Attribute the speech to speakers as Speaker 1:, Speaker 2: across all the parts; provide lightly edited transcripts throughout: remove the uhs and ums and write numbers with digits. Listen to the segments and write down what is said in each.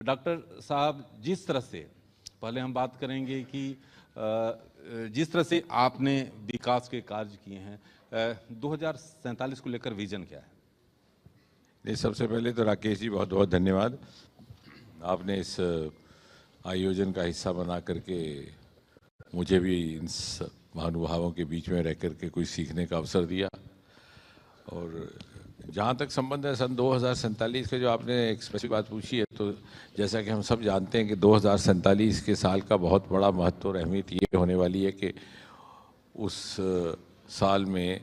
Speaker 1: Doctor साहब, जिस तरह से पहले हम बात करेंगे कि जिस तरह से आपने विकास के कार्य किए हैं, 2047 को लेकर विजन क्या है?
Speaker 2: नहीं, सबसे पहले तो राकेश जी बहुत बहुत धन्यवाद। आपने इस आयोजन का हिस्सा बना करके मुझे भी इन महानुभावों के बीच में रह करके कुछ सीखने का अवसर दिया। और जहाँ तक संबंध है सन 2047 के, जो आपने एक स्पेसिफिक बात पूछी है, तो जैसा कि हम सब जानते हैं कि 2047 के साल का बहुत बड़ा महत्व और अहमियत ये होने वाली है कि उस साल में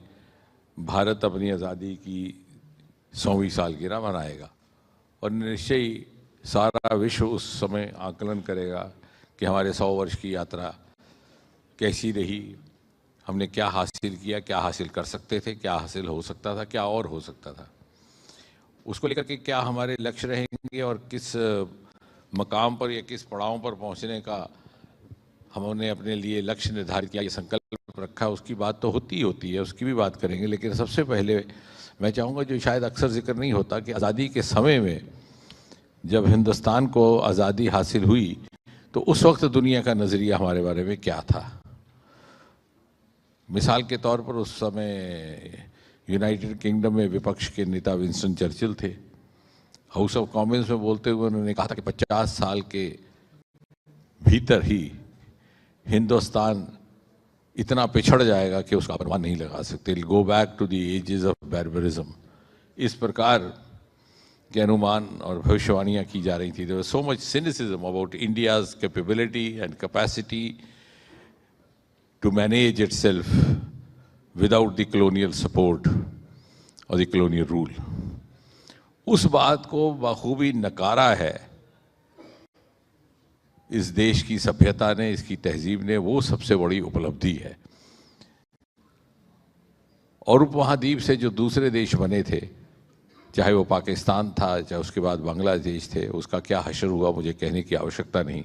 Speaker 2: भारत अपनी आज़ादी की 100वीं सालगिरह मनाएगा और निश्चय ही सारा विश्व उस समय आकलन करेगा कि हमारे 100 वर्ष की यात्रा कैसी रही, हमने क्या हासिल किया, क्या हासिल कर सकते थे, क्या हासिल हो सकता था, क्या और हो सकता था, उसको लेकर के क्या हमारे लक्ष्य रहेंगे और किस मकाम पर या किस पड़ाव पर पहुंचने का हमने अपने लिए लक्ष्य निर्धारित किया, ये संकल्प रखा, उसकी बात तो होती है, उसकी भी बात करेंगे। लेकिन सबसे पहले मैं चाहूँगा, जो शायद अक्सर जिक्र नहीं होता, कि आज़ादी के समय में जब हिंदुस्तान को आज़ादी हासिल हुई तो उस वक्त दुनिया का नज़रिया हमारे बारे में क्या था। मिसाल के तौर पर उस समय यूनाइटेड किंगडम में विपक्ष के नेता विंस्टन चर्चिल थे। हाउस ऑफ कॉमन्स में बोलते हुए उन्होंने कहा था कि 50 साल के भीतर ही हिंदुस्तान इतना पिछड़ जाएगा कि उसका अनुमान नहीं लगा सकते। Go back to the ages of barbarism. इस प्रकार के अनुमान और भविष्यवाणियां की जा रही थी। There was so much cynicism about India's capability and capacity to manage itself without the colonial support और द कॉलोनियल रूल। उस बात को बखूबी नकारा है इस देश की सभ्यता ने, इसकी तहजीब ने। वो सबसे बड़ी उपलब्धि है। और उपमहाद्वीप से जो दूसरे देश बने थे, चाहे वो पाकिस्तान था, चाहे उसके बाद बांग्लादेश थे, उसका क्या हश्र हुआ मुझे कहने की आवश्यकता नहीं।